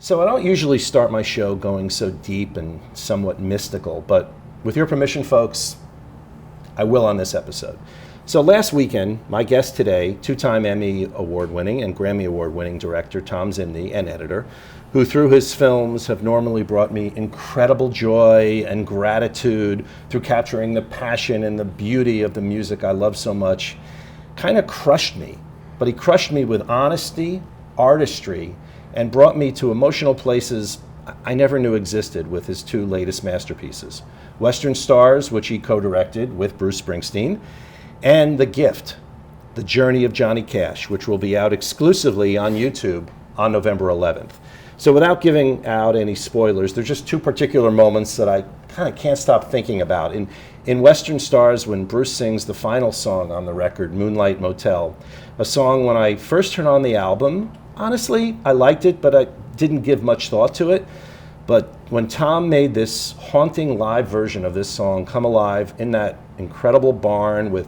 So I don't usually start my show going so deep and somewhat mystical, but with your permission, folks, I will on this episode. So last weekend, my guest today, two-time Emmy Award-winning and Grammy Award-winning director Thomm ZIMNY, and editor, who through his films have normally brought me incredible joy and gratitude through capturing the passion and the beauty of the music I love so much, kind of crushed me. But he crushed me with honesty, artistry, and brought me to emotional places I never knew existed with his two latest masterpieces, Western Stars, which he co-directed with Bruce Springsteen, and The Gift, The Journey of Johnny Cash, which will be out exclusively on YouTube on November 11th. So without giving out any spoilers, there's just two particular moments that I kind of can't stop thinking about. In Western Stars, when Bruce sings the final song on the record, Moonlight Motel, a song when I first turned on the album, honestly, I liked it, but I didn't give much thought to it. But when Thom made this haunting live version of this song come alive in that incredible barn with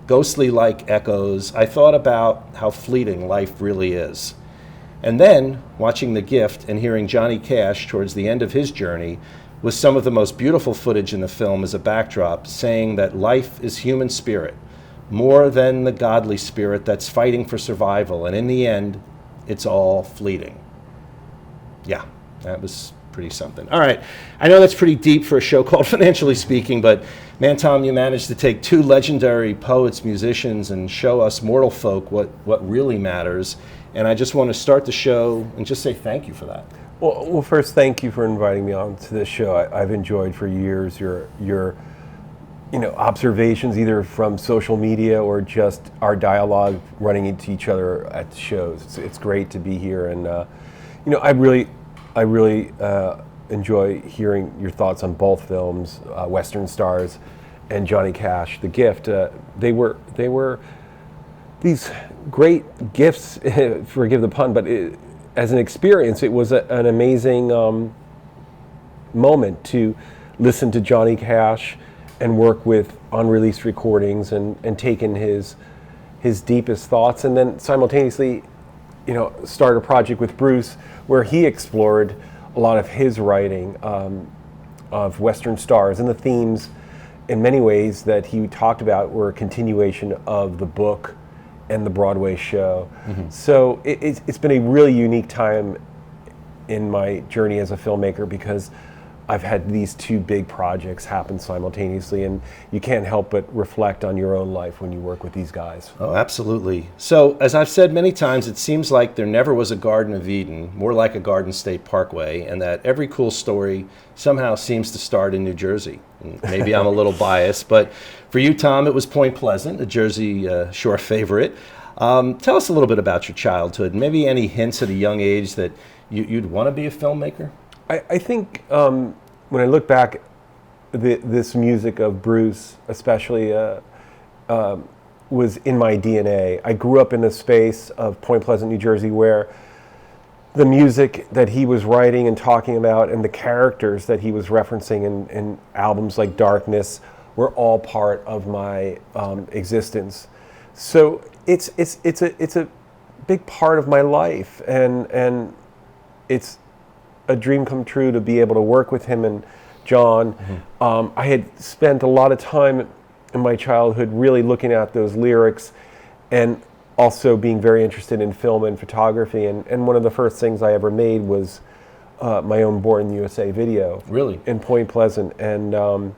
ghostly-like echoes, I thought about how fleeting life really is. And then, watching The Gift and hearing Johnny Cash towards the end of his journey with some of the most beautiful footage in the film as a backdrop, saying that life is human spirit, more than the godly spirit that's fighting for survival, and in the end, it's all fleeting. Yeah, that was pretty something. All right, I know that's pretty deep for a show called Financially Speaking, but man, Thom, you managed to take two legendary poets, musicians, and show us mortal folk what really matters. And I just want to start the show and just say thank you for that. Well, first, thank you for inviting me on to this show. I've enjoyed for years your observations, either from social media or just our dialogue running into each other at shows. It's great to be here, and I really enjoy hearing your thoughts on both films, Western Stars and Johnny Cash, The Gift. They were these great gifts, forgive the pun, but as an experience, it was an amazing moment to listen to Johnny Cash and work with unreleased recordings and take in his deepest thoughts, and then simultaneously, start a project with Bruce where he explored a lot of his writing of Western Stars, and the themes in many ways that he talked about were a continuation of the book and the Broadway show. Mm-hmm. So it's been a really unique time in my journey as a filmmaker because I've had these two big projects happen simultaneously, and you can't help but reflect on your own life when you work with these guys. Oh, absolutely. So, as I've said many times, it seems like there never was a Garden of Eden, more like a Garden State Parkway, and that every cool story somehow seems to start in New Jersey. And maybe I'm a little biased, but for you, Thom, it was Point Pleasant, a Jersey Shore favorite. Tell us a little bit about your childhood, maybe any hints at a young age that you'd want to be a filmmaker? I think when I look back, this music of Bruce especially was in my DNA. I grew up in a space of Point Pleasant, New Jersey, where the music that he was writing and talking about and the characters that he was referencing in albums like Darkness were all part of my existence. So it's a big part of my life, and it's a dream come true to be able to work with him and John. Mm-hmm. I had spent a lot of time in my childhood really looking at those lyrics and also being very interested in film and photography. And one of the first things I ever made was my own Born in the USA video. Really? In Point Pleasant. And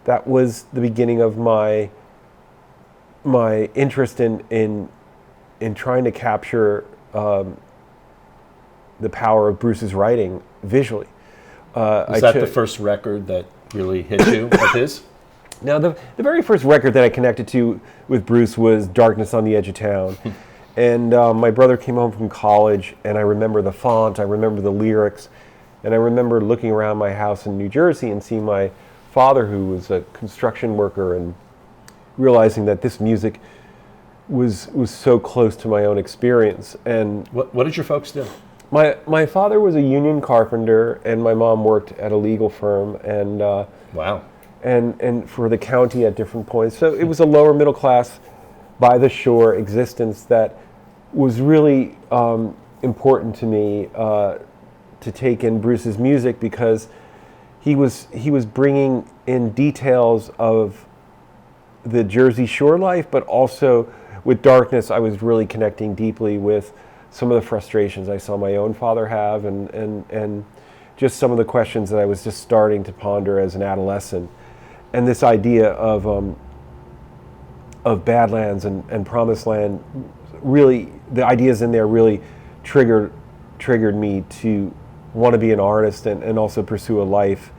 that was the beginning of my interest in trying to capture the power of Bruce's writing visually. Was that the first record that really hit you of his? Now, the very first record that I connected to with Bruce was Darkness on the Edge of Town. And my brother came home from college, and I remember the font, I remember the lyrics, and I remember looking around my house in New Jersey and seeing my father, who was a construction worker, and realizing that this music was so close to my own experience. And what did your folks do? My father was a union carpenter, and my mom worked at a legal firm, and wow, and for the county at different points. So it was a lower middle class, by the shore existence that was really important to me to take in Bruce's music because he was bringing in details of the Jersey Shore life, but also with Darkness, I was really connecting deeply with some of the frustrations I saw my own father have, and just some of the questions that I was just starting to ponder as an adolescent. And this idea of Badlands and Promised Land, really, the ideas in there really triggered me to want to be an artist and also pursue a life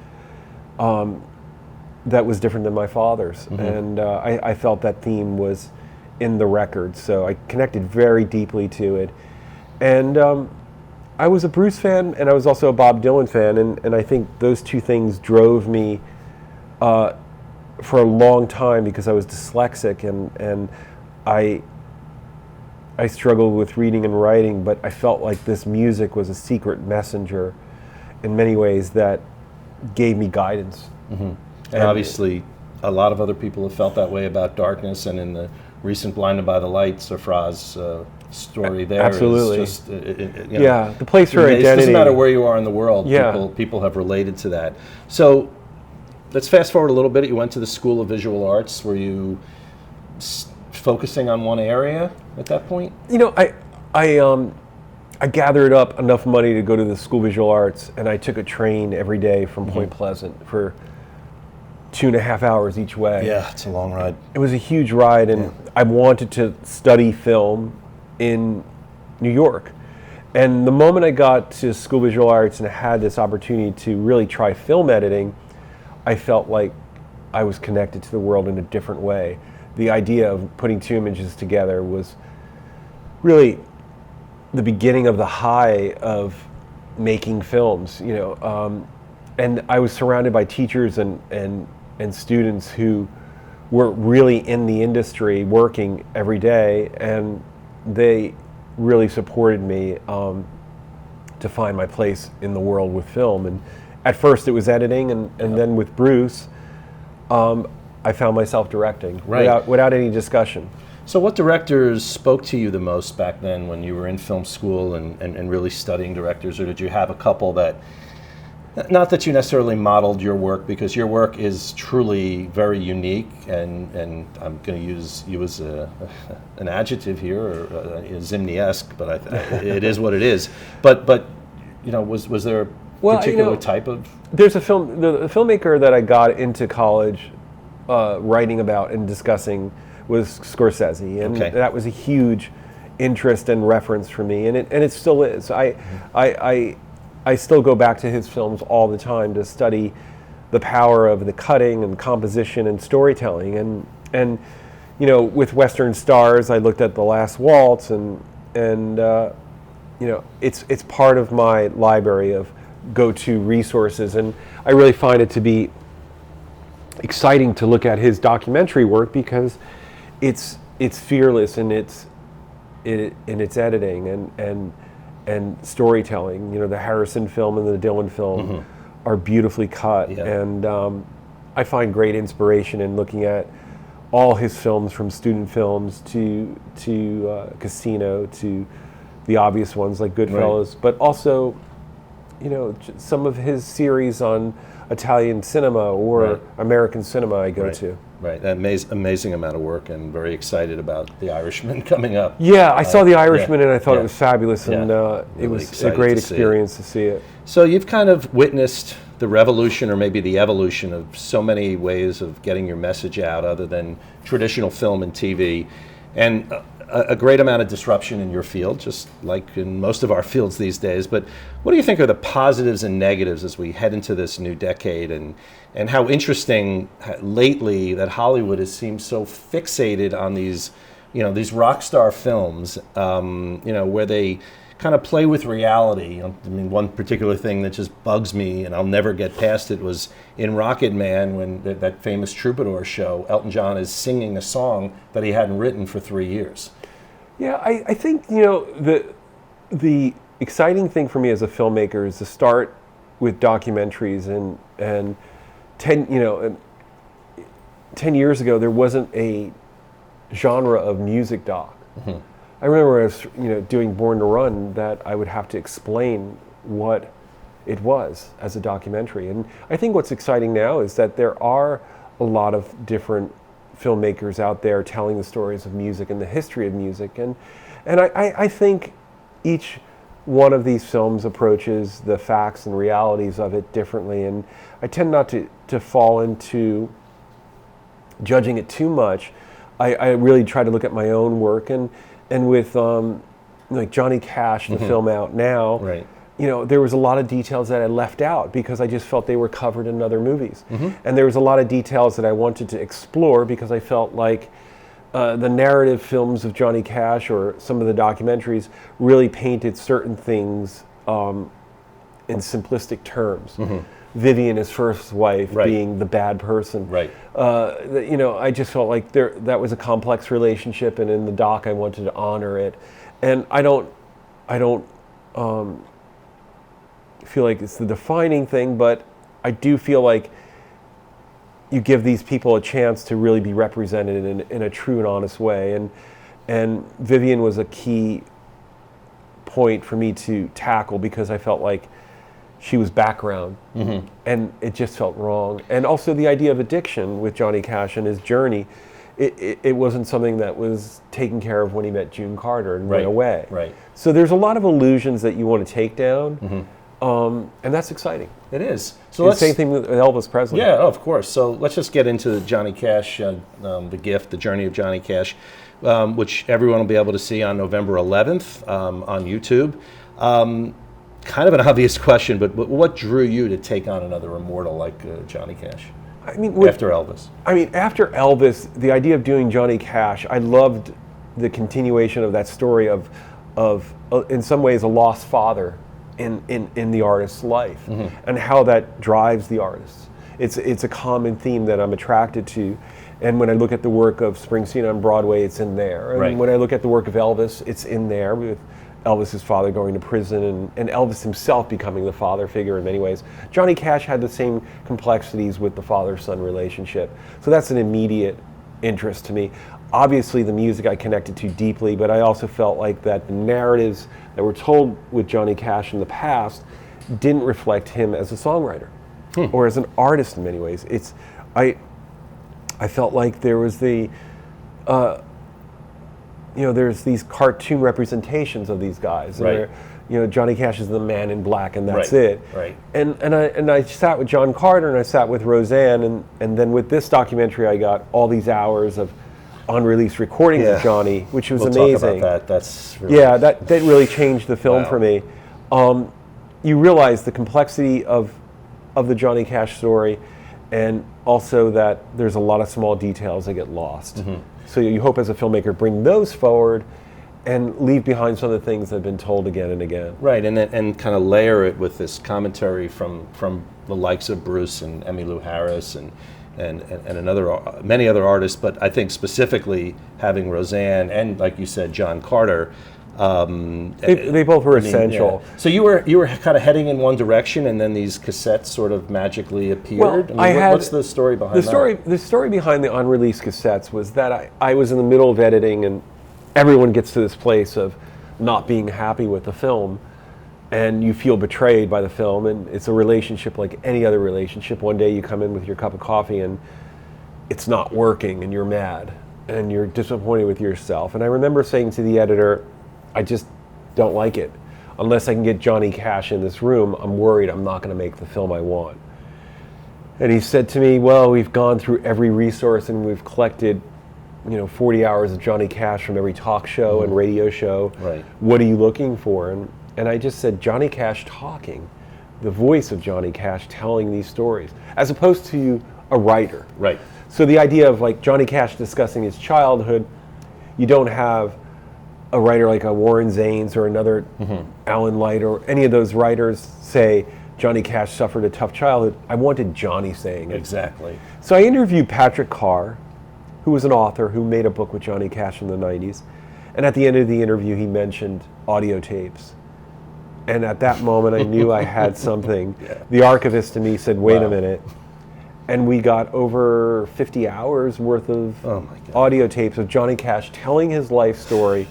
that was different than my father's. Mm-hmm. And I felt that theme was in the record, so I connected very deeply to it. And I was a Bruce fan, and I was also a Bob Dylan fan, and I think those two things drove me for a long time because I was dyslexic, and I struggled with reading and writing, but I felt like this music was a secret messenger in many ways that gave me guidance. Mm-hmm. And obviously, a lot of other people have felt that way about Darkness, and in the recent Blinded by the Light, Safra's story there absolutely. Is just, the place for identity. It doesn't matter where you are in the world, yeah. people have related to that. So let's fast forward a little bit. You went to the School of Visual Arts. Were you focusing on one area at that point? I gathered up enough money to go to the School of Visual Arts, and I took a train every day from Point Pleasant for 2.5 hours each way. Yeah, it's a long ride. It was a huge ride, and I wanted to study film in New York. And the moment I got to School of Visual Arts and had this opportunity to really try film editing, I felt like I was connected to the world in a different way. The idea of putting two images together was really the beginning of the high of making films, and I was surrounded by teachers and students who were really in the industry working every day, and they really supported me to find my place in the world with film. And at first it was editing, and then with Bruce, I found myself directing without any discussion. So what directors spoke to you the most back then when you were in film school and really studying directors, or did you have a couple that, not that you necessarily modeled your work, because your work is truly very unique, and I'm going to use you as an adjective here, or ZIMNY-esque, but it is what it is. But was there a particular type of? There's the filmmaker that I got into college writing about and discussing was Scorsese, and that was a huge interest and reference for me, and it still is. I still go back to his films all the time to study the power of the cutting and composition and storytelling, and with Western Stars, I looked at The Last Waltz, and it's part of my library of go-to resources, and I really find it to be exciting to look at his documentary work because it's fearless in its editing and storytelling. The Harrison film and the Dylan film are beautifully cut, and I find great inspiration in looking at all his films, from student films to Casino, to the obvious ones like Goodfellas, but also some of his series on Italian cinema or American cinema I go to. Right, an amazing amount of work, and very excited about The Irishman coming up. Yeah, I saw The Irishman and I thought it was fabulous, and it was a great experience to see it. So you've kind of witnessed the revolution, or maybe the evolution, of so many ways of getting your message out other than traditional film and TV, and a great amount of disruption in your field, just like in most of our fields these days. But what do you think are the positives and negatives as we head into this new decade, and how interesting lately that Hollywood has seemed so fixated on these rock star films, where they kind of play with reality. I mean, one particular thing that just bugs me, and I'll never get past it, was in Rocket Man, when that famous Troubadour show, Elton John is singing a song that he hadn't written for 3 years. Yeah, I think the exciting thing for me as a filmmaker is to start with documentaries, and 10 years ago there wasn't a genre of music doc. I remember when I was doing Born to Run that I would have to explain what it was as a documentary. And I think what's exciting now is that there are a lot of different filmmakers out there telling the stories of music and the history of music. And I think each one of these films approaches the facts and realities of it differently. And I tend not to fall into judging it too much. I really try to look at my own work. And with like Johnny Cash, the film out now, Right. you know, there was a lot of details that I left out because I just felt they were covered in other movies. And there was a lot of details that I wanted to explore because I felt like the narrative films of Johnny Cash or some of the documentaries really painted certain things in simplistic terms. Vivian, his first wife, Right. being the bad person. Right. You know, I just felt like that was a complex relationship, and in the doc I wanted to honor it. And I don't feel like it's the defining thing, but I do feel like you give these people a chance to really be represented in a true and honest way. And Vivian was a key point for me to tackle because I felt like she was background, and it just felt wrong. And also the idea of addiction with Johnny Cash and his journey, it wasn't something that was taken care of when he met June Carter and went away. Right. So there's a lot of illusions that you want to take down, and that's exciting. It is. So The same thing with Elvis Presley. Yeah, of course. So let's just get into Johnny Cash, the gift, the journey of Johnny Cash, which everyone will be able to see on November 11th on YouTube. Kind of an obvious question, but what drew you to take on another immortal like Johnny Cash? I mean, After Elvis. I mean, after Elvis, the idea of doing Johnny Cash, I loved the continuation of that story of in some ways, a lost father in the artist's life, and how that drives the artist. It's a common theme that I'm attracted to. And when I look at the work of Springsteen on Broadway, it's in there. And Right. when I look at the work of Elvis, it's in there with Elvis's father going to prison and Elvis himself becoming the father figure in many ways. Johnny Cash had the same complexities with the father-son relationship. So that's an immediate interest to me. Obviously the music I connected to deeply, but I also felt like that the narratives that were told with Johnny Cash in the past didn't reflect him as a songwriter or as an artist in many ways. I felt like there was there's these cartoon representations of these guys. Right. And Johnny Cash is the man in black, and that's Right. it. Right. And I sat with John Carter, and I sat with Roseanne, and then with this documentary, I got all these hours of unreleased recordings of Johnny, which was amazing. Talk about that. That's really That really changed the film for me. You realize the complexity of the Johnny Cash story, and also that there's a lot of small details that get lost. So you hope as a filmmaker bring those forward and leave behind some of the things that have been told again and again. Right, and kind of layer it with this commentary from the likes of Bruce and Emmylou Harris and many other artists, but I think specifically having Roseanne and, like you said, John Carter. They both were essential. Yeah. So you were kind of heading in one direction, and then these cassettes sort of magically appeared. Well, what's the story behind that? The story behind the unreleased cassettes was that I was in the middle of editing, and everyone gets to this place of not being happy with the film, and you feel betrayed by the film, and it's a relationship like any other relationship. One day you come in with your cup of coffee, and it's not working, and you're mad, and you're disappointed with yourself. And I remember saying to the editor, I just don't like it. Unless I can get Johnny Cash in this room, I'm worried I'm not going to make the film I want. And he said to me, well, we've gone through every resource and we've collected 40 hours of Johnny Cash from every talk show and radio show. Right. What are you looking for? And I just said, Johnny Cash talking, the voice of Johnny Cash telling these stories, as opposed to a writer. Right. So the idea of like Johnny Cash discussing his childhood, you don't have a writer like a Warren Zanes or another Alan Light or any of those writers say Johnny Cash suffered a tough childhood. I wanted Johnny saying it. Exactly. So I interviewed Patrick Carr, who was an author who made a book with Johnny Cash in the 90s. And at the end of the interview, he mentioned audio tapes. And at that moment, I knew I had something. The archivist to me said, wait a minute. And we got over 50 hours worth of audio tapes of Johnny Cash telling his life story.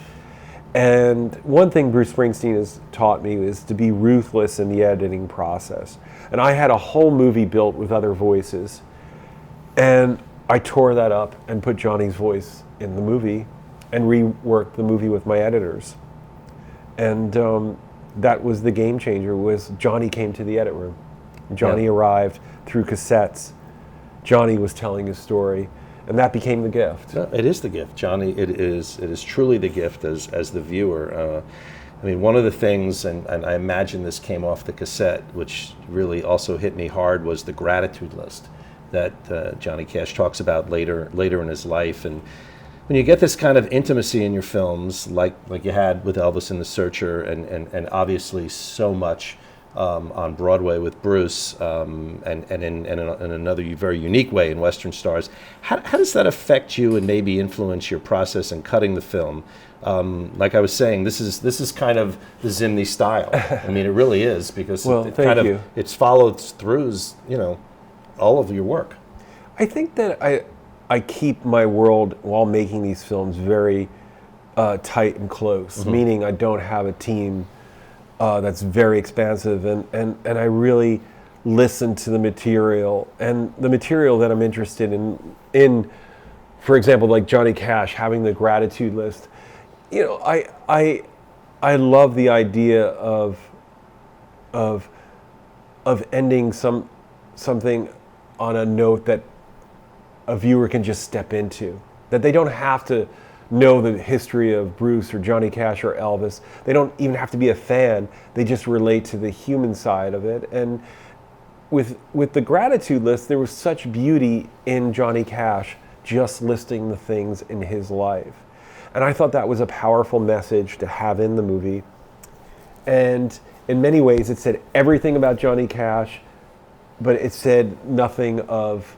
And one thing Bruce Springsteen has taught me is to be ruthless in the editing process. And I had a whole movie built with other voices, and I tore that up and put Johnny's voice in the movie and reworked the movie with my editors. And that was the game changer, was Johnny came to the edit room. Johnny arrived through cassettes. Johnny was telling his story, and that became the gift. No, it is the gift, Johnny. It is truly the gift as the viewer. I mean, one of the things, and I imagine this came off the cassette, which really also hit me hard, was the gratitude list that Johnny Cash talks about later in his life. And when you get this kind of intimacy in your films, like you had with Elvis and the Searcher, and obviously so much on Broadway with Bruce, and in another very unique way in Western Stars, how does that affect you and maybe influence your process in cutting the film? Like I was saying, this is kind of the ZIMNY style. I mean, it really is, because it's followed through, all of your work. I think that I keep my world while making these films very tight and close, meaning I don't have a team that's very expansive, and I really listen to the material, and the material that I'm interested in, for example, like Johnny Cash having the gratitude list. I love the idea of ending something on a note that a viewer can just step into, that they don't have to know the history of Bruce or Johnny Cash or Elvis. They don't even have to be a fan. They just relate to the human side of it. And with the gratitude list, there was such beauty in Johnny Cash just listing the things in his life. And I thought that was a powerful message to have in the movie. And in many ways, it said everything about Johnny Cash, but it said nothing of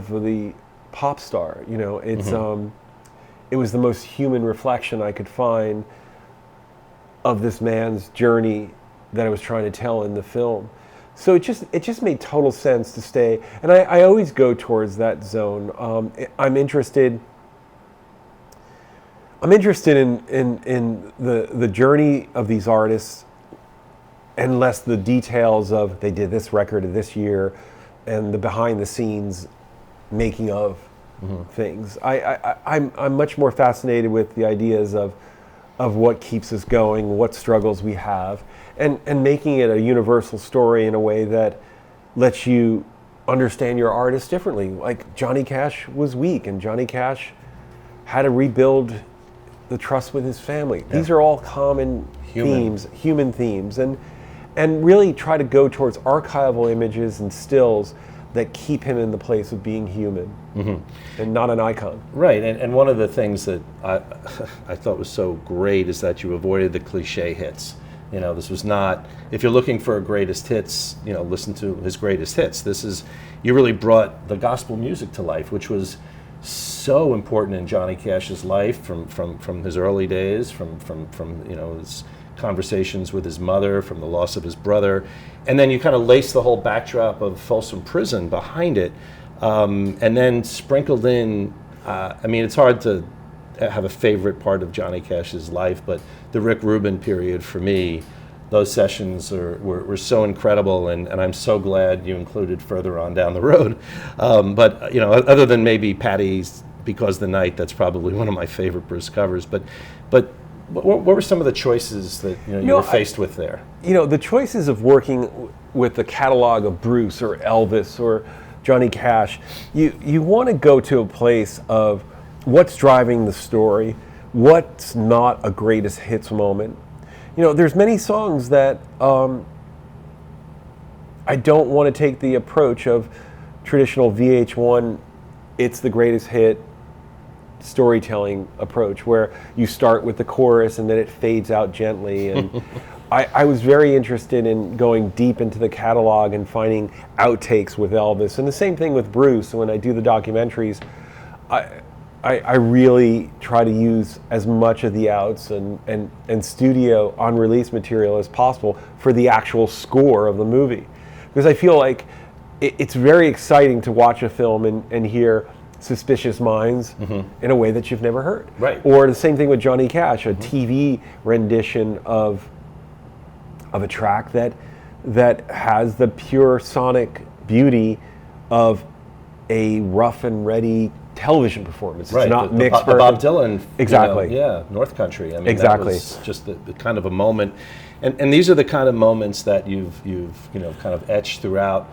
the pop star. It's it was the most human reflection I could find of this man's journey that I was trying to tell in the film. So it just made total sense to stay, and I always go towards that zone. I'm interested in the journey of these artists, and less the details of they did this record this year and the behind the scenes making of things. I'm much more fascinated with the ideas of what keeps us going, what struggles we have, and making it a universal story in a way that lets you understand your artist differently. Like Johnny Cash was weak, and Johnny Cash had to rebuild the trust with his family. Yeah. These are all common human themes, and really try to go towards archival images and stills that keep him in the place of being human and not an icon. Right, and one of the things that I thought was so great is that you avoided the cliche hits. This was not, if you're looking for a greatest hits, listen to his greatest hits. You really brought the gospel music to life, which was so important in Johnny Cash's life from his early days, from his conversations with his mother, from the loss of his brother, and then you kind of lace the whole backdrop of Folsom Prison behind it, and then sprinkled in, it's hard to have a favorite part of Johnny Cash's life, but the Rick Rubin period for me, those sessions were so incredible, and I'm so glad you included further on down the road. But other than maybe Patty's Because the Night, that's probably one of my favorite Bruce covers. But what were some of the choices that you were faced with there? The choices of working with the catalog of Bruce or Elvis or Johnny Cash, you want to go to a place of what's driving the story, what's not a greatest hits moment. There's many songs that I don't want to take the approach of traditional VH1, it's the greatest hit storytelling approach, where you start with the chorus and then it fades out gently. And I was very interested in going deep into the catalog and finding outtakes with Elvis. And the same thing with Bruce. When I do the documentaries, I really try to use as much of the outs and studio unreleased material as possible for the actual score of the movie. Because I feel like it's very exciting to watch a film and hear suspicious minds in a way that you've never heard. Right. Or the same thing with Johnny Cash, a TV rendition of a track that has the pure sonic beauty of a rough and ready television performance. Right. It's not the mixed. Bob Dylan. Exactly. North Country. I mean, exactly. That was just the kind of a moment. And these are the kind of moments that you've kind of etched throughout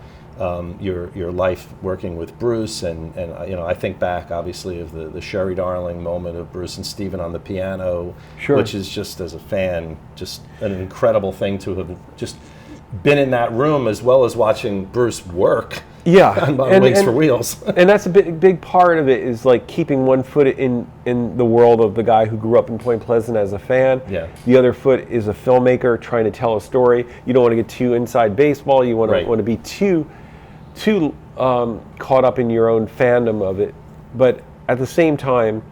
your life working with Bruce, and I think back obviously of the Sherry Darling moment of Bruce and Stephen on the piano, which is just, as a fan, just an incredible thing to have just been in that room as well as watching Bruce work. On Wings for Wheels. And that's a big part of it, is like keeping one foot in the world of the guy who grew up in Point Pleasant as a fan. Yeah. The other foot is a filmmaker trying to tell a story. You don't want to get too inside baseball. You want to be too caught up in your own fandom of it. But at the same time,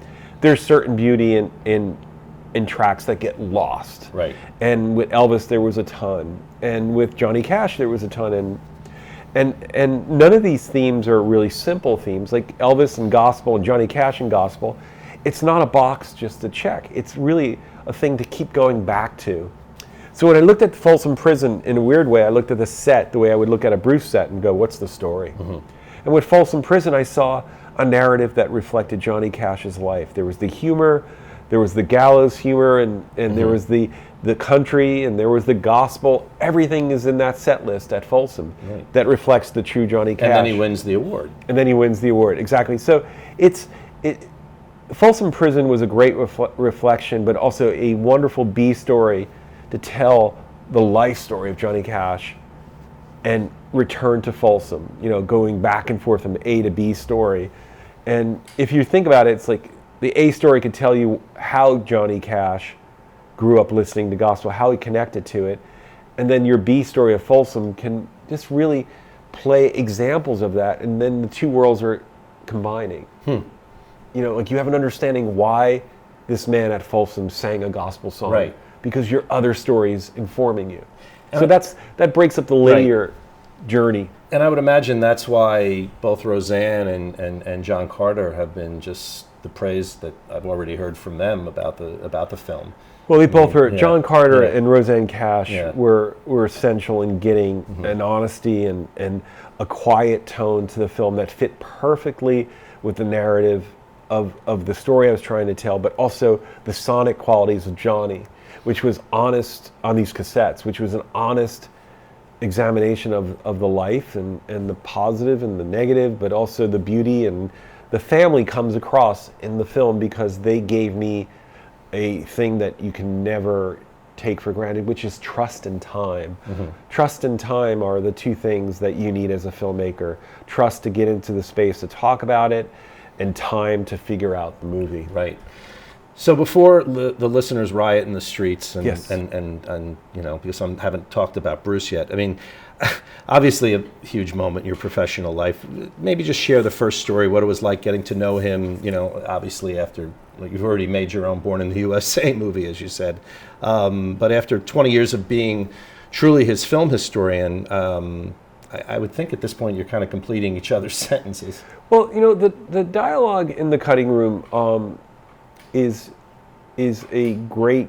there's certain beauty in tracks that get lost. Right. And with Elvis, there was a ton. And with Johnny Cash, there was a ton. And none of these themes are really simple themes. Like Elvis and gospel and Johnny Cash and gospel, it's not a box just to check. It's really a thing to keep going back to. So when I looked at Folsom Prison, in a weird way, I looked at the set the way I would look at a Bruce set and go, what's the story? And with Folsom Prison, I saw a narrative that reflected Johnny Cash's life. There was the humor, there was the gallows humor, and there was the country, and there was the gospel. Everything is in that set list at Folsom that reflects the true Johnny Cash. And then he wins the award. Exactly. So Folsom Prison was a great reflection, but also a wonderful B story to tell the life story of Johnny Cash and return to Folsom, going back and forth from the A to B story. And if you think about it, it's like the A story could tell you how Johnny Cash grew up listening to gospel, how he connected to it. And then your B story of Folsom can just really play examples of that. And then the two worlds are combining. Like you have an understanding why this man at Folsom sang a gospel song. Right. Because your other story's informing you. So that breaks up the linear journey. And I would imagine that's why both Roseanne and John Carter have been just the praise that I've already heard from them about the film. Well, we both heard John Carter and Roseanne Cash were essential in getting an honesty and a quiet tone to the film that fit perfectly with the narrative of the story I was trying to tell, but also the sonic qualities of Johnny, which was honest on these cassettes, which was an honest examination of the life and the positive and the negative, but also the beauty, and the family comes across in the film because they gave me a thing that you can never take for granted, which is trust and time. Trust and time are the two things that you need as a filmmaker. Trust to get into the space to talk about it, and time to figure out the movie. Right. So before the listeners riot in the streets, and because I haven't talked about Bruce yet. I mean, obviously a huge moment in your professional life. Maybe just share the first story, what it was like getting to know him. Obviously after you've already made your own Born in the USA movie, as you said, but after 20 years of being truly his film historian, I would think at this point you're kind of completing each other's sentences. Well, the dialogue in the cutting room is a great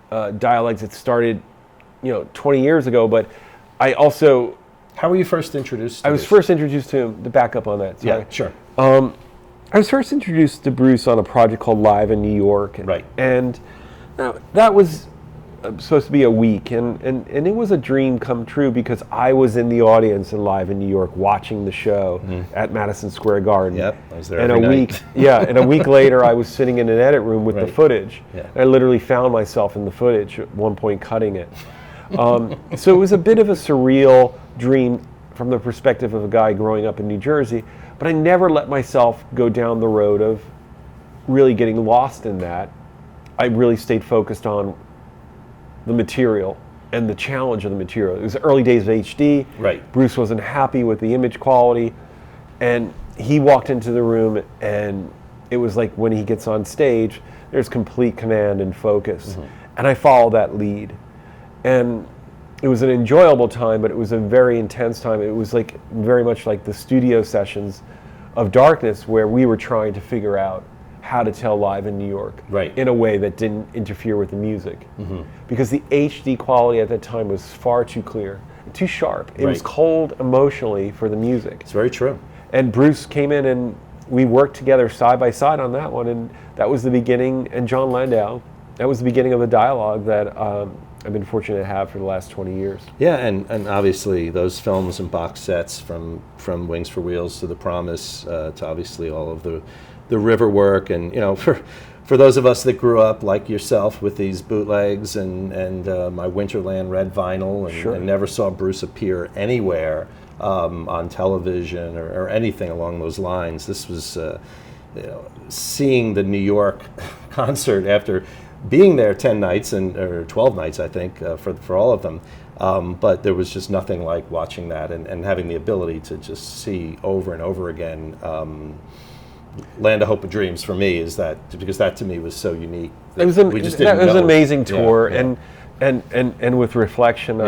dialogue that started 20 years ago, but I also... How were you first introduced to I was first introduced to him, to back up on that. Sorry. Yeah, sure. I was first introduced to Bruce on a project called Live in New York. And that was supposed to be a week, and it was a dream come true because I was in the audience in Live in New York watching the show at Madison Square Garden. Yep, I was there and every night. And a week later I was sitting in an edit room with the footage. Yeah. I literally found myself in the footage at one point cutting it. So it was a bit of a surreal dream from the perspective of a guy growing up in New Jersey, but I never let myself go down the road of really getting lost in that. I really stayed focused on the material and the challenge of the material. It was the early days of HD. Right. Bruce wasn't happy with the image quality, and he walked into the room, and it was like when he gets on stage, there's complete command and focus. And I followed that lead. And it was an enjoyable time, but it was a very intense time. It was like very much like the studio sessions of darkness where we were trying to figure out how to tell live in New York in a way that didn't interfere with the music. Because the HD quality at that time was far too clear, too sharp. It was cold emotionally for the music. It's very true. And Bruce came in and we worked together side by side on that one, and that was the beginning, and John Landau, that was the beginning of the dialogue that I've been fortunate to have for the last 20 years. Yeah, and obviously those films and box sets from Wings for Wheels to The Promise to obviously all of the River work, and for those of us that grew up like yourself with these bootlegs and my Winterland red vinyl and never saw Bruce appear anywhere on television or anything along those lines. This was seeing the New York concert after being there 10 nights or 12 nights, I think, for all of them. But there was just nothing like watching that and having the ability to just see over and over again. Land of Hope of Dreams for me is that, because that to me was so unique. It was an amazing tour, and with reflection,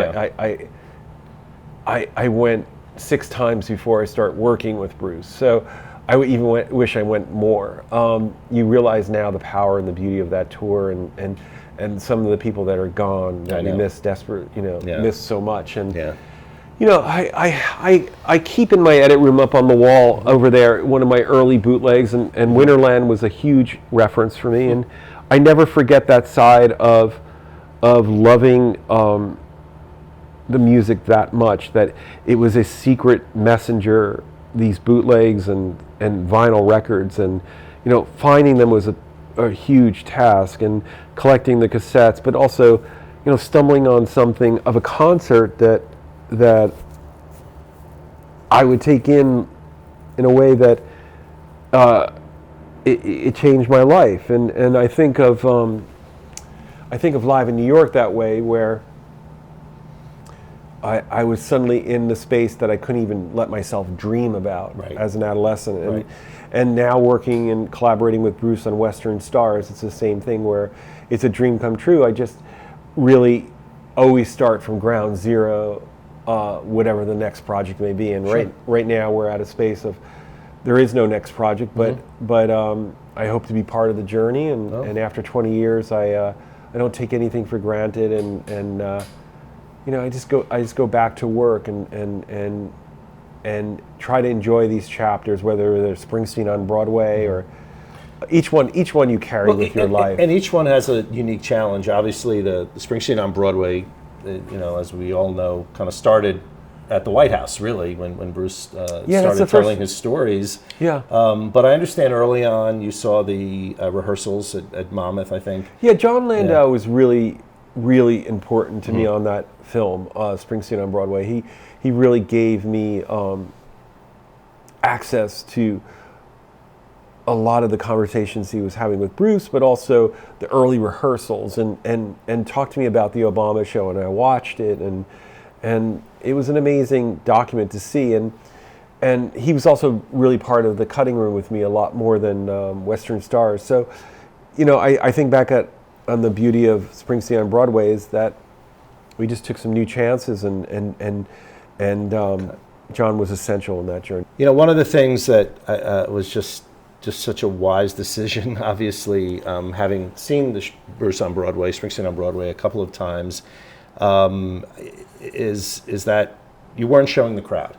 I went 6 times before I start working with Bruce. So I even wish I went more. You realize now the power and the beauty of that tour, and some of the people that are gone that we miss miss so much. And I keep in my edit room up on the wall over there one of my early bootlegs, and Winterland was a huge reference for me, and I never forget that side of loving the music that much, that it was a secret messenger, these bootlegs and vinyl records, and finding them was a huge task, and collecting the cassettes, but also stumbling on something of a concert that I would take in a way that it changed my life, and I think of Live in New York that way, where I was suddenly in the space that I couldn't even let myself dream about as an adolescent, and now working and collaborating with Bruce on Western Stars, it's the same thing where it's a dream come true. I just really always start from ground zero, whatever the next project may be. And right now we're at a space of there is no next project, but I hope to be part of the journey. And after 20 years, I don't take anything for granted, and I just go back to work and try to enjoy these chapters, whether they're Springsteen on Broadway or each one you carry with your life. And each one has a unique challenge. Obviously, the Springsteen on Broadway, as we all know, kind of started at the White House, really, when Bruce started telling his stories. Yeah. But I understand early on you saw the rehearsals at Monmouth, I think. Yeah, John Landau was really, really important to me on that film, Springsteen on Broadway. He really gave me access to a lot of the conversations he was having with Bruce, but also the early rehearsals, and talked to me about the Obama show, and I watched it, and it was an amazing document to see, and he was also really part of the cutting room with me a lot more than Western Stars. So, I think back on the beauty of Springsteen on Broadway is that we just took some new chances, and John was essential in that journey. One of the things that was just such a wise decision, obviously, having seen the Bruce on Broadway, Springsteen on Broadway a couple of times, is that you weren't showing the crowd.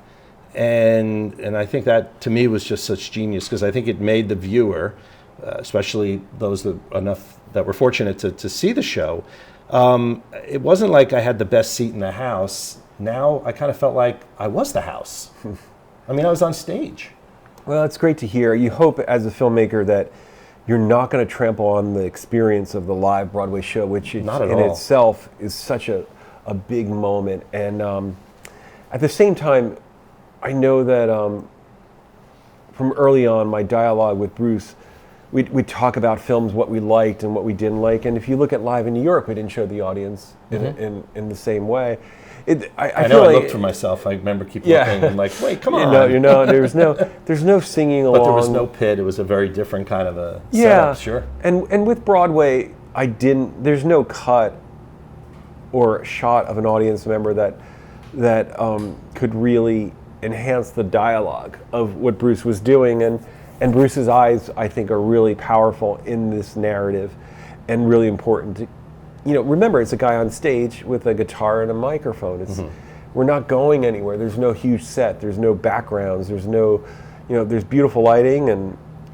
And I think that, to me, was just such genius, because I think it made the viewer, especially those that were fortunate to see the show, it wasn't like I had the best seat in the house. Now I kind of felt like I was the house. I mean, I was on stage. Well, it's great to hear. You hope as a filmmaker that you're not going to trample on the experience of the live Broadway show, which in itself is such a big moment. And at the same time, I know that from early on, my dialogue with Bruce, we'd talk about films, what we liked and what we didn't like. And if you look at Live in New York, we didn't show the audience in the same way. I know. I looked for myself. I remember looking and like, wait, come on. There's no singing along. But there was no pit. It was a very different kind of a setup. Sure. And with Broadway, there's no cut or shot of an audience member that could really enhance the dialogue of what Bruce was doing, and Bruce's eyes, I think, are really powerful in this narrative and really important to, remember, it's a guy on stage with a guitar and a microphone. We're not going anywhere. There's no huge set. There's no backgrounds. There's no, there's beautiful lighting,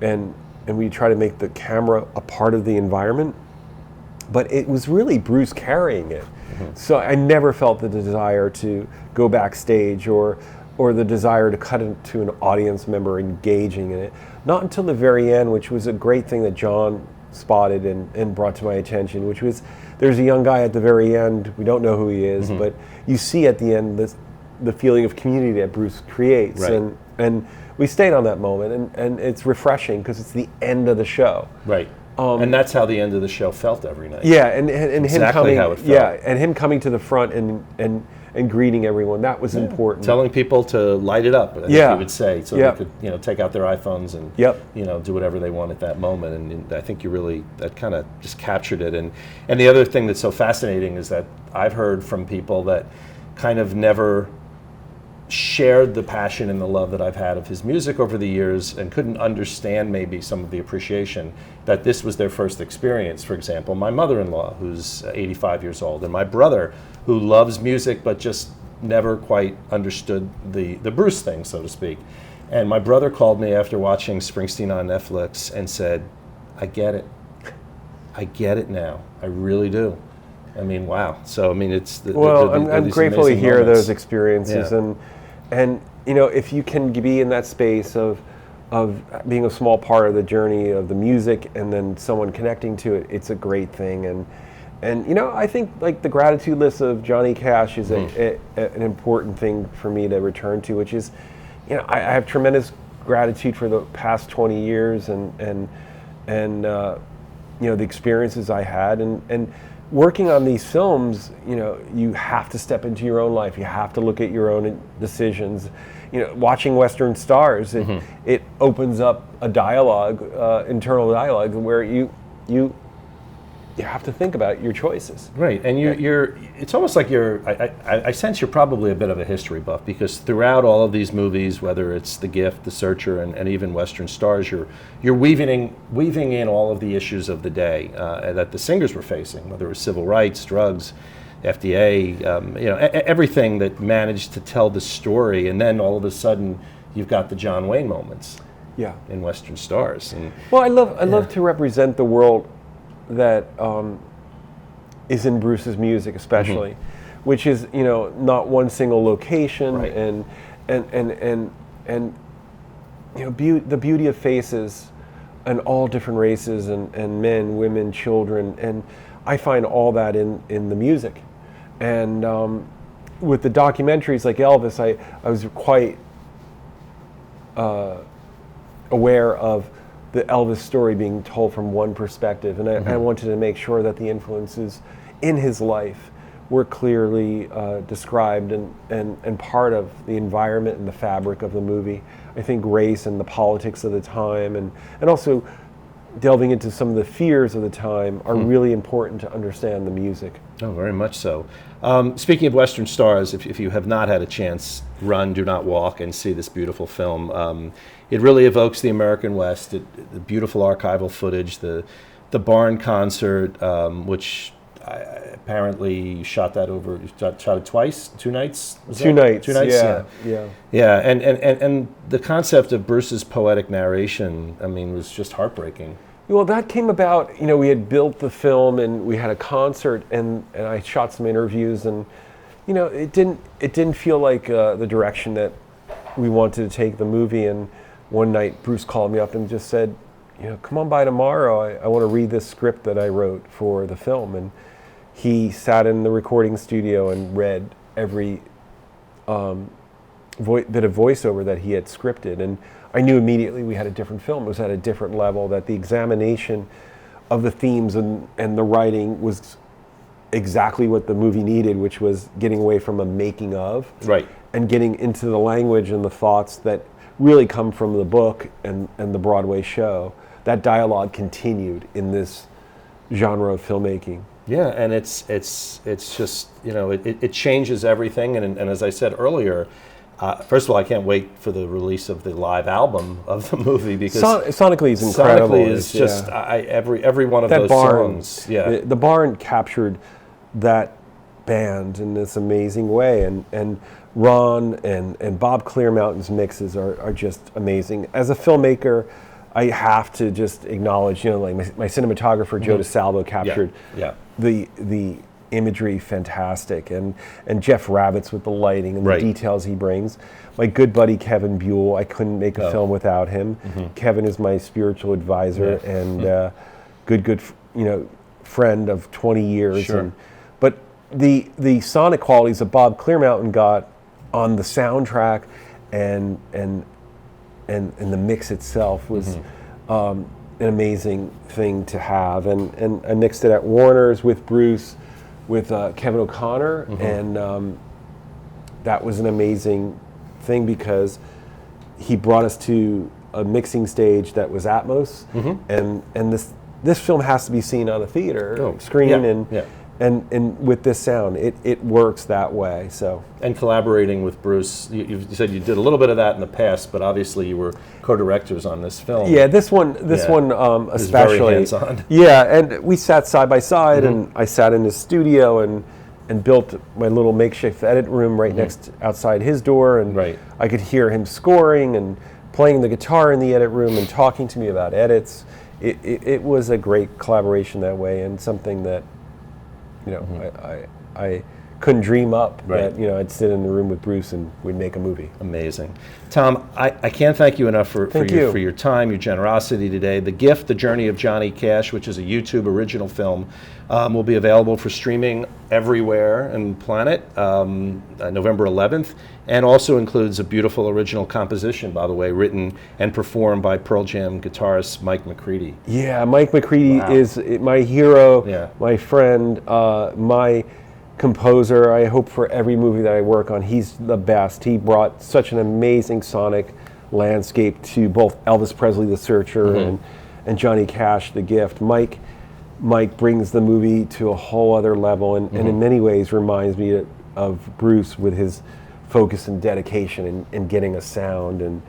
and we try to make the camera a part of the environment. But it was really Bruce carrying it. So I never felt the desire to go backstage or the desire to cut into an audience member engaging in it. Not until the very end, which was a great thing that John spotted and brought to my attention, which was there's a young guy at the very end. We don't know who he is, but you see at the end the feeling of community that Bruce creates. Right. And we stayed on that moment, and it's refreshing because it's the end of the show. Right. And that's how the end of the show felt every night. Yeah, and exactly him coming, how it felt. yeah, and him coming to the front and greeting everyone, that was important. Telling people to light it up, I think you would say, so they could take out their iPhones and do whatever they want at that moment. And I think that kind of just captured it. And the other thing that's so fascinating is that I've heard from people that kind of never shared the passion and the love that I've had of his music over the years and couldn't understand maybe some of the appreciation that this was their first experience. For example, my mother-in-law, who's 85 years old, and my brother, who loves music but just never quite understood the Bruce thing, so to speak. And my brother called me after watching Springsteen on Netflix and said, I get it. I get it now. I really do. I mean, wow. So, I mean, it's... I'm grateful to hear moments. Those experiences. Yeah. And if you can be in that space of being a small part of the journey of the music and then someone connecting to it, it's a great thing. And I think like the gratitude list of Johnny Cash is an important thing for me to return to, which is, I have tremendous gratitude for the past 20 years and the experiences I had and working on these films, you have to step into your own life. You have to look at your own decisions. Watching Western Stars, it opens up a dialogue, internal dialogue, where you have to think about your choices. Right, and it's almost like I sense you're probably a bit of a history buff, because throughout all of these movies, whether it's The Gift, The Searcher, and even Western Stars, you're weaving in all of the issues of the day that the singers were facing, whether it was civil rights, drugs, FDA, everything that managed to tell the story, and then all of a sudden you've got the John Wayne moments in Western Stars. And, I love to represent the world that is in Bruce's music, especially, which is not one single location, and the beauty of faces and all different races and men, women, children, and I find all that in the music. And with the documentaries like Elvis, I was quite aware of the Elvis story being told from one perspective, and I wanted to make sure that the influences in his life were clearly described and part of the environment and the fabric of the movie. I think race and the politics of the time and also delving into some of the fears of the time are really important to understand the music. Oh, very much so. Speaking of Western Stars, if you have not had a chance, run, do not walk, and see this beautiful film. It really evokes the American West, the beautiful archival footage, the barn concert, which apparently shot it twice, 2 nights? Two nights, yeah. And the concept of Bruce's poetic narration, I mean, was just heartbreaking. Well, that came about, we had built the film and we had a concert and I shot some interviews and, it didn't feel like the direction that we wanted to take the movie. And one night Bruce called me up and just said, come on by tomorrow. I want to read this script that I wrote for the film. And he sat in the recording studio and read every bit of voiceover that he had scripted. And I knew immediately we had a different film. It was at a different level, that the examination of the themes and the writing was exactly what the movie needed, which was getting away from a making of. Right. And getting into the language and the thoughts that really come from the book and the Broadway show. That dialogue continued in this genre of filmmaking. Yeah, and it's just, it changes everything. And as I said earlier, First of all, I can't wait for the release of the live album of the movie because sonically is incredible. Sonically is just every one of those songs. Yeah, the barn captured that band in this amazing way, and Ron and Bob Clearmountain's mixes are just amazing. As a filmmaker, I have to just acknowledge, like my cinematographer Joe DeSalvo captured the imagery fantastic, and Jeff Rabbits with the lighting and the details he brings. My good buddy Kevin Buell, I couldn't make a film without him. Kevin is my spiritual advisor and good friend of 20 years. Sure. But the sonic qualities that Bob Clearmountain got on the soundtrack and the mix itself was an amazing thing to have. And I mixed it at Warner's with Bruce, with Kevin O'Connor, and that was an amazing thing because he brought us to a mixing stage that was Atmos, and this film has to be seen on a theater screen, and with this sound, it works that way. So, and collaborating with Bruce, you said you did a little bit of that in the past, but obviously you were co-directors on this film. Yeah, this one especially. Very hands-on. Yeah, and we sat side by side, and I sat in his studio and built my little makeshift edit room right next outside his door, and I could hear him scoring and playing the guitar in the edit room and talking to me about edits. It was a great collaboration that way, and something that I couldn't dream up that I'd sit in the room with Bruce and we'd make a movie. Amazing. Thom, I can't thank you enough for your time, your generosity today. The Gift, The Journey of Johnny Cash, which is a YouTube original film, will be available for streaming everywhere on the planet November 11th, and also includes a beautiful original composition, by the way, written and performed by Pearl Jam guitarist Mike McCready. Yeah, Mike McCready is my hero, my friend, my composer. I hope for every movie that I work on, he's the best. He brought such an amazing sonic landscape to both Elvis Presley, The Searcher, and Johnny Cash, The Gift. Mike brings the movie to a whole other level, and in many ways reminds me of Bruce with his focus and dedication in getting a sound, and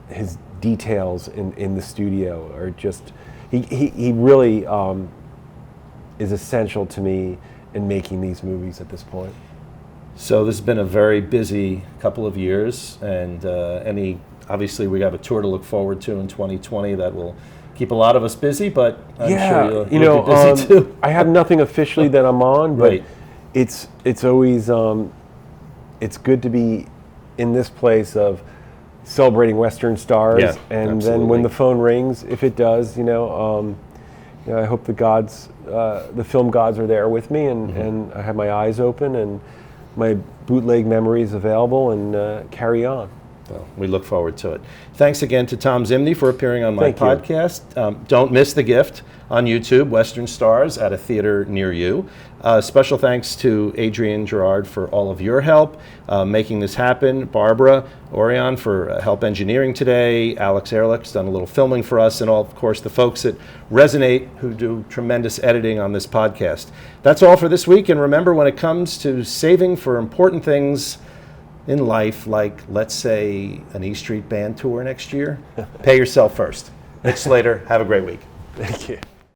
his details in the studio are just, he really is essential to me in making these movies at this point. So this has been a very busy couple of years, and obviously we have a tour to look forward to in 2020 that will keep a lot of us busy, but I'm sure you'll be busy too. I have nothing officially that I'm on, but it's always it's good to be in this place of celebrating Western stars, and then when the phone rings, if it does, I hope the film gods are there with me, and I have my eyes open and my bootleg memories available, and carry on. Well, we look forward to it. Thanks again to Thomas ZIMNY for appearing on my podcast. Don't miss The Gift on YouTube, Western Stars, at a theater near you. Special thanks to Adrian Gerard for all of your help making this happen. Barbara Orion for help engineering today. Alex Ehrlich's done a little filming for us, and of course, the folks at Resonate who do tremendous editing on this podcast. That's all for this week, and remember, when it comes to saving for important things in life, like, let's say, an E Street Band tour next year, pay yourself first. Mitch Slater, have a great week. Thank you.